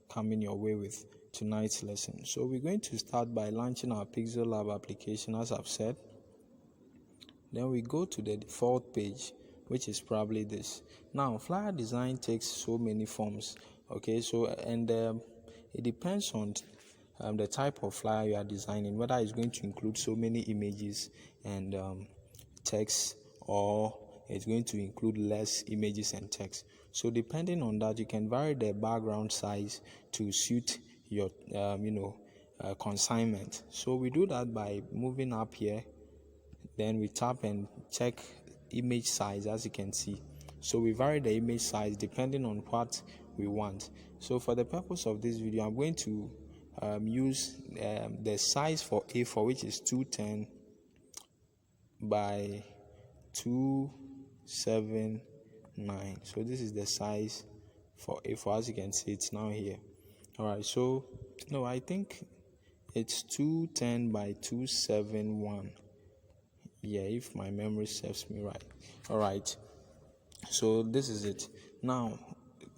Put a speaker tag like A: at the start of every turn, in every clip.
A: coming your way with tonight's lesson. So we're going to start by launching our Pixel Lab application, as I've said. Then we go to the default page, which is probably this. Now, flyer design takes so many forms, okay? So it depends on the type of flyer you are designing, whether it's going to include so many images and text, or it's going to include less images and text. So depending on that, you can vary the background size to suit your consignment. So we do that by moving up here, then we tap and check image size, as you can see. So we vary the image size depending on what we want. So for the purpose of this video, I'm going to use the size for A4, which is 210 by 279. So this is the size for A4. As you can see, it's now here. All right, so no, I think it's 210 by 271. Yeah, if my memory serves me right. All right, so this is it. Now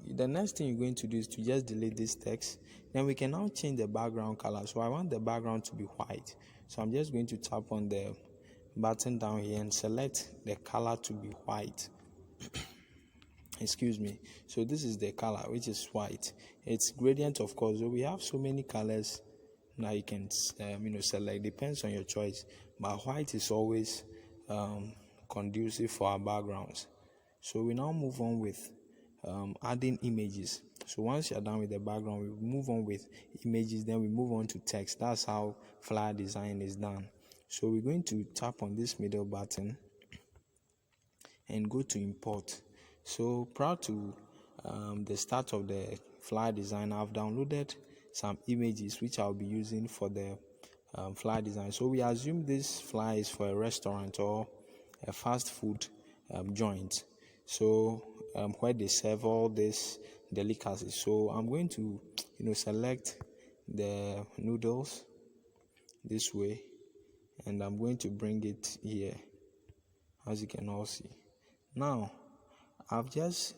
A: the next thing you're going to do is to just delete this text. Then we can now change the background color. So I want the background to be white, so I'm just going to tap on the button down here and select the color to be white. Excuse me. So this is the color, which is white. It's gradient, of course. So we have so many colors now you can select. Depends on your choice, but white is always conducive for our backgrounds. So we now move on with adding images. So once you're done with the background, we move on with images, then we move on to text. That's how flyer design is done. So we're going to tap on this middle button and go to import. So prior to the start of the flyer design, I've downloaded some images which I'll be using for the flyer design. So we assume this flyer is for a restaurant or a fast food joint, so where they serve all this delicacies. So I'm going to select the noodles this way, and I'm going to bring it here, as you can all see. Now I've just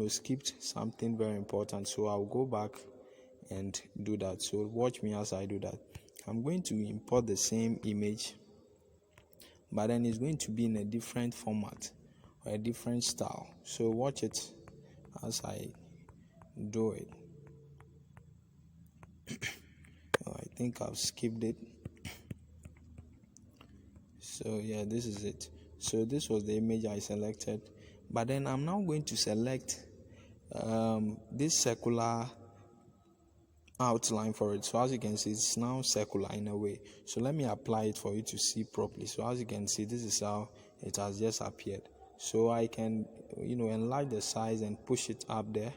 A: skipped something very important, so I'll go back and do that. So watch me as I do that. I'm going to import the same image, but then it's going to be in a different format or a different style. So watch it as I do it. I think I've skipped it. So yeah, this is it. So this was the image I selected, but then I'm now going to select this circular outline for it. So as you can see, it's now circular in a way. So let me apply it for you to see properly. So as you can see, this is how it has just appeared. So I can enlarge the size and push it up there,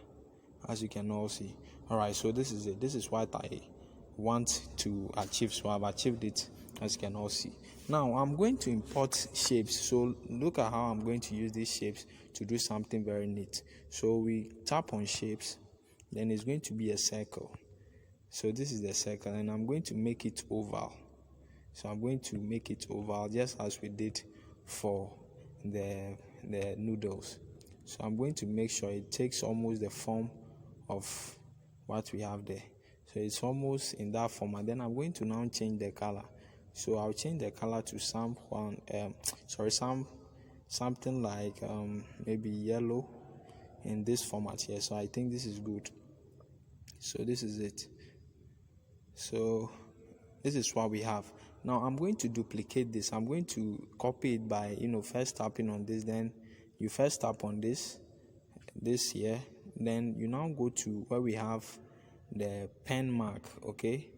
A: as you can all see. All right, so this is it. This is what I want to achieve. So I've achieved it, as you can all see. Now I'm going to import shapes. So look at how I'm going to use these shapes to do something very neat. So we tap on shapes, then it's going to be a circle. So this is the circle, and I'm going to make it oval. So I'm going to make it oval, just as we did for the noodles. So I'm going to make sure it takes almost the form of what we have there. So it's almost in that form, and then I'm going to now change the color. So I'll change the color to something like maybe yellow in this format here. So I think this is good. So this is it. So this is what we have. Now I'm going to duplicate this. I'm going to copy it by first tapping on this. Then you first tap on this here. Then you now go to where we have the pen mark, okay?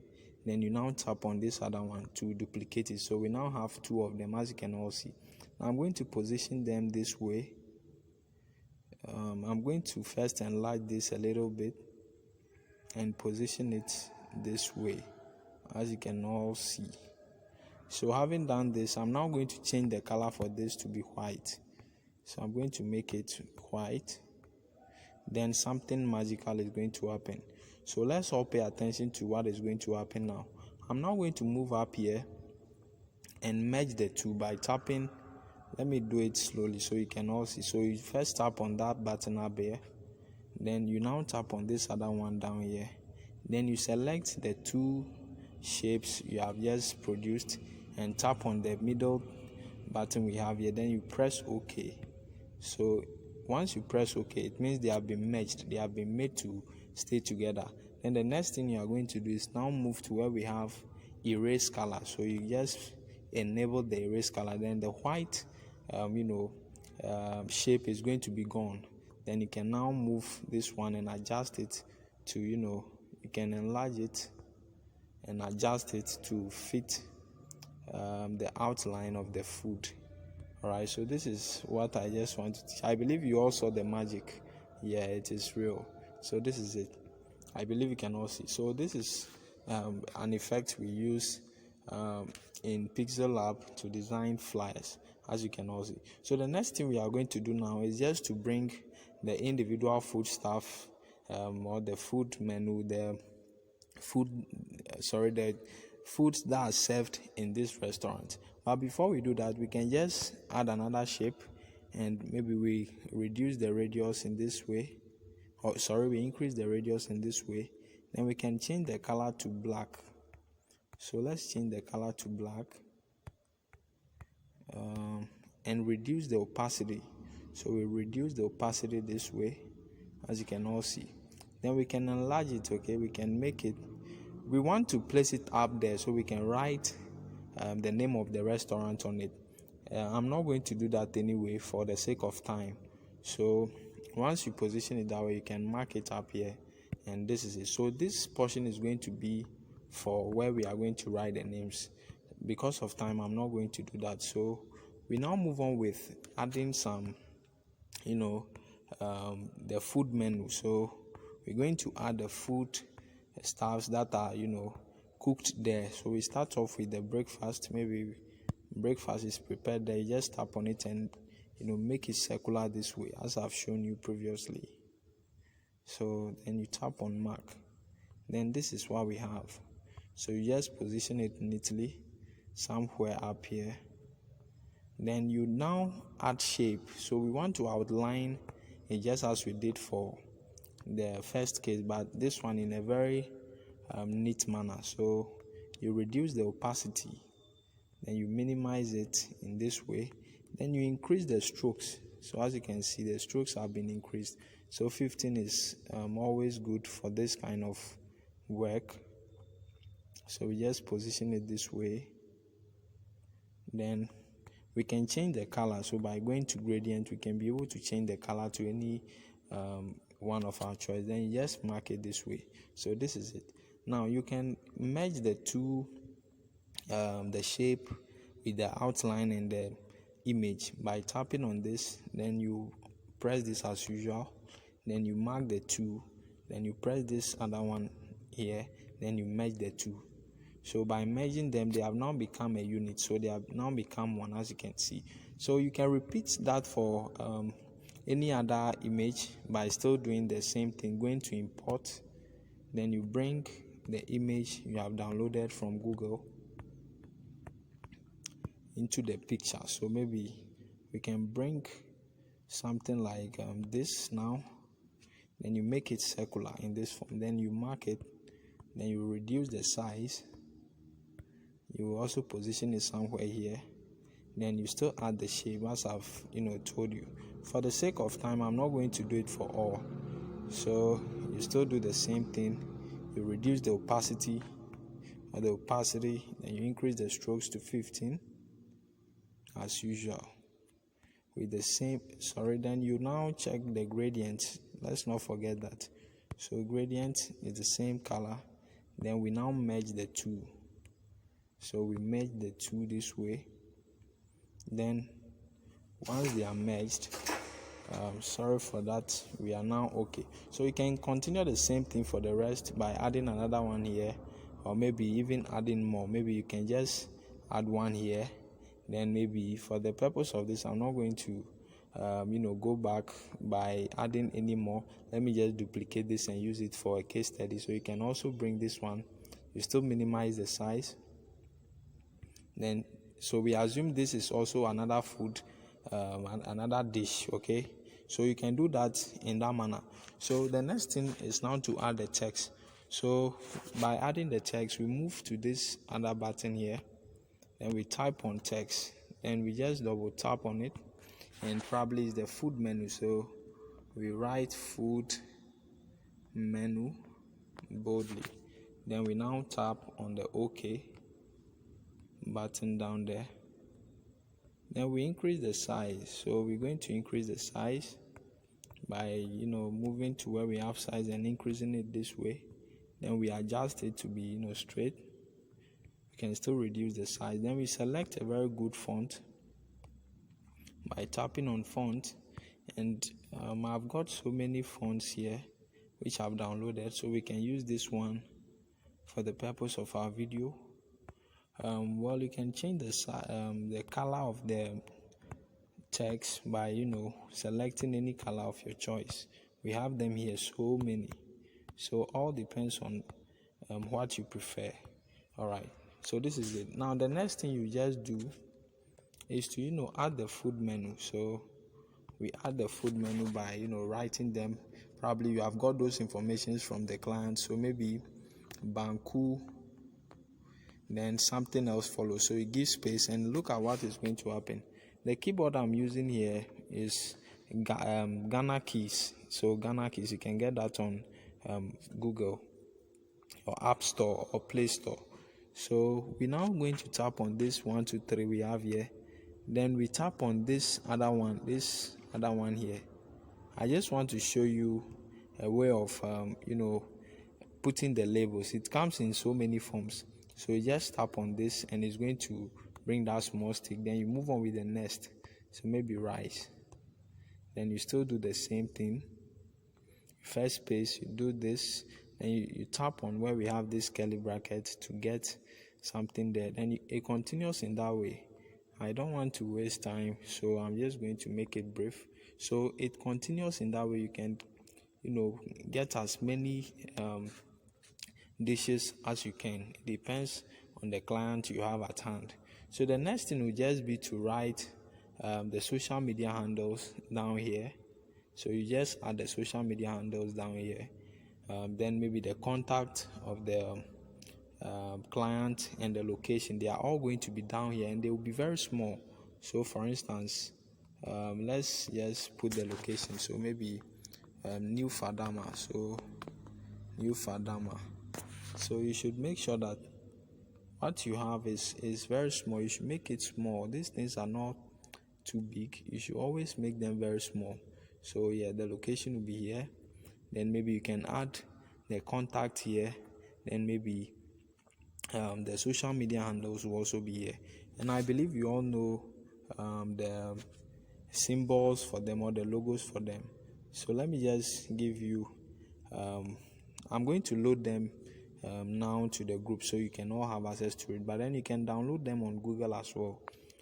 A: Then you now tap on this other one to duplicate it. So we now have two of them, as you can all see. Now I'm going to position them this way. I'm going to first enlarge this a little bit and position it this way, as you can all see. So having done this, I'm now going to change the color for this to be white. So I'm going to make it white. Then something magical is going to happen. So let's all pay attention to what is going to happen now. I'm now going to move up here and merge the two by tapping. Let me do it slowly so you can all see. So you first tap on that button up here. Then you now tap on this other one down here. Then you select the two shapes you have just produced and tap on the middle button we have here. Then you press OK. So once you press OK, it means they have been merged, they have been made to stay together. Then the next thing you are going to do is now move to where we have erase color. So you just enable the erase color. Then the white shape is going to be gone. Then you can now move this one and adjust it to, you can enlarge it and adjust it to fit the outline of the food. All right, so this is what I just wanted to. I believe you all saw the magic. Yeah, it is real. So this is it. I believe you can all see. So this is an effect we use in Pixel Lab to design flyers, as you can all see. So the next thing we are going to do now is just to bring the individual food stuff or the food menu, the foods that are served in this restaurant. But before we do that, we can just add another shape, and maybe we reduce the radius in this way. We increase the radius in this way. Then we can change the color to black. So let's change the color to black and reduce the opacity. So we reduce the opacity this way, as you can all see. Then we can enlarge it. Okay, we can make it. We want to place it up there so we can write the name of the restaurant on it. I'm not going to do that anyway for the sake of time. So once you position it that way, you can mark it up here, and this is it. So this portion is going to be for where we are going to write the names. Because of time, I'm not going to do that. So we now move on with adding some the food menu. So we're going to add the food stuffs that are cooked there. So we start off with the breakfast. Maybe breakfast is prepared there. You just tap on it and make it circular this way, as I've shown you previously. So then you tap on mark. Then this is what we have. So you just position it neatly somewhere up here. Then you now add shape. So we want to outline it just as we did for the first case, but this one in a very neat manner. So you reduce the opacity, then you minimize it in this way, then you increase the strokes. So as you can see, the strokes have been increased. So 15 is always good for this kind of work. So we just position it this way. Then we can change the color. So by going to gradient, we can be able to change the color to any one of our choice. Then you just mark it this way. So this is it. Now you can merge the two, the shape with the outline and the image by tapping on this. Then you press this as usual. Then you mark the two. Then you press this other one here. Then you merge the two. So by merging them, they have now become a unit. So they have now become one, as you can see. So you can repeat that for any other image by still doing the same thing. Going to import, then you bring the image you have downloaded from Google into the picture. So maybe we can bring something like this now. Then you make it circular in this form. Then you mark it. Then you reduce the size. You will also position it somewhere here. Then you still add the shape, as I've told you. For the sake of time, I'm not going to do it for all. So you still do the same thing. You reduce the opacity, then you increase the strokes to 15 as usual. With the same, then you now check the gradient. Let's not forget that. So gradient is the same color. Then we now merge the two. So we merge the two this way. Then once they are merged, sorry for that, we are now okay. So you can continue the same thing for the rest by adding another one here, or maybe even adding more. Maybe you can just add one here. Then maybe for the purpose of this, I'm not going to go back by adding any more. Let me just duplicate this and use it for a case study. So you can also bring this one. You still minimize the size. Then so we assume this is also another food, another dish. Okay, So you can do that in that manner. So the next thing is now to add the text. So by adding the text, we move to this other button here, then we type on text, and we just double tap on it, and probably it's the food menu. So we write food menu boldly, then we now tap on the OK button down there, then we increase the size. So we're going to increase the size by moving to where we have size and increasing it this way. Then we adjust it to be straight. We can still reduce the size. Then we select a very good font by tapping on font, and I've got so many fonts here which I've downloaded, so we can use this one for the purpose of our video. Well, you can change the color of the text by selecting any color of your choice. We have them here, so many, so all depends on what you prefer. All right, so this is it. Now the next thing you just do is to add the food menu. So we add the food menu by writing them. Probably you have got those informations from the client, so maybe Banku, then something else follows. So you give space and look at what is going to happen. The keyboard I'm using here is Ghana keys. So Ghana keys, you can get that on Google or App Store or Play Store. So we're now going to tap on this 1, 2, 3 we have here. Then we tap on this other one here. I just want to show you a way of putting the labels. It comes in so many forms. So you just tap on this and it's going to bring that small stick. Then you move on with the next. So maybe rice. Then you still do the same thing. First space, you do this. Then you tap on where we have this curly bracket to get something there. Then it continues in that way. I don't want to waste time, so I'm just going to make it brief. So it continues in that way. You can get as many dishes as you can. It depends on the client you have at hand. So the next thing will just be to write the social media handles down here. So you just add the social media handles down here. Then maybe the contact of the client and the location, they are all going to be down here, and they will be very small. So for instance, let's just put the location. So maybe New Fadama. So New Fadama. So you should make sure that what you have is very small. You should make it small. These things are not too big. You should always make them very small. So yeah, the location will be here. Then maybe you can add the contact here. Then maybe the social media handles will also be here. And I believe you all know the symbols for them or the logos for them. So let me just give you I'm going to load them now to the group so you can all have access to it, but then you can download them on Google as well.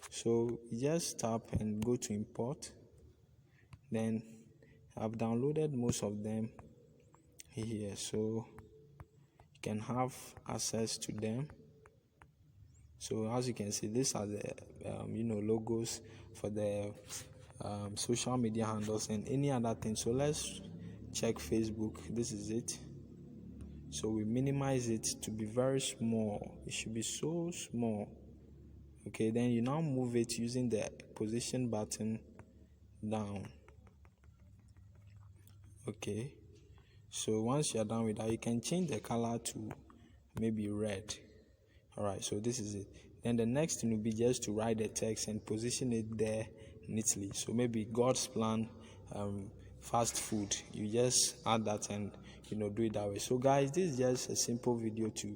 A: So you just tap and go to import. Then I've downloaded most of them here, so you can have access to them. So as you can see, these are the logos for the social media handles and any other thing. So let's check Facebook. This is it. So we minimize it to be very small. It should be so small. Okay, then you now move it using the position button down. Okay, so once you're done with that, you can change the color to maybe red. Alright, so this is it. Then the next thing will be just to write the text and position it there neatly. So maybe God's plan, fast food. You just add that and do it that way. So guys, this is just a simple video to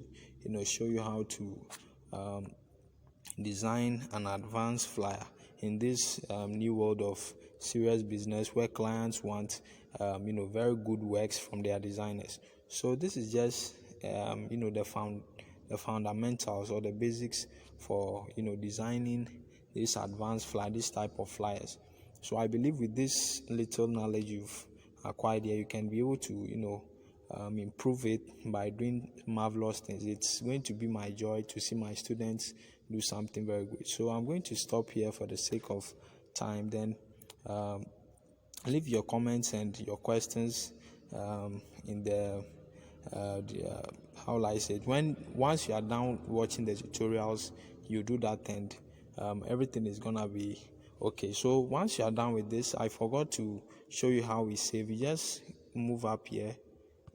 A: show you how to design an advanced flyer in this new world of serious business where clients want very good works from their designers. So this is just the fundamentals or the basics for designing this advanced flyer, this type of flyers. So I believe with this little knowledge you've acquired here, you can be able to improve it by doing marvelous things. It's going to be my joy to see my students do something very good. So I'm going to stop here for the sake of time. Then leave your comments and your questions in how will I say it? Once you are done watching the tutorials, you do that, and everything is gonna be okay. So once you are done with this, I forgot to show you how we save. You just move up here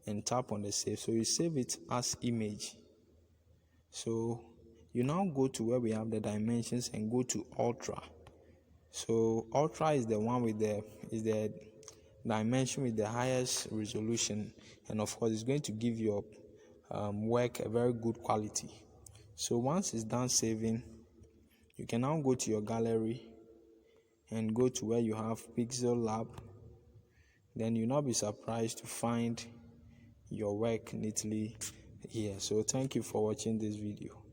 A: and tap on the save. So you save it as image. So you now go to where we have the dimensions and go to ultra. So ultra is the one with the dimension with the highest resolution, and of course it's going to give your work a very good quality. So once it's done saving, you can now go to your gallery and go to where you have Pixel Lab. Then you'll not be surprised to find your work neatly here. So thank you for watching this video.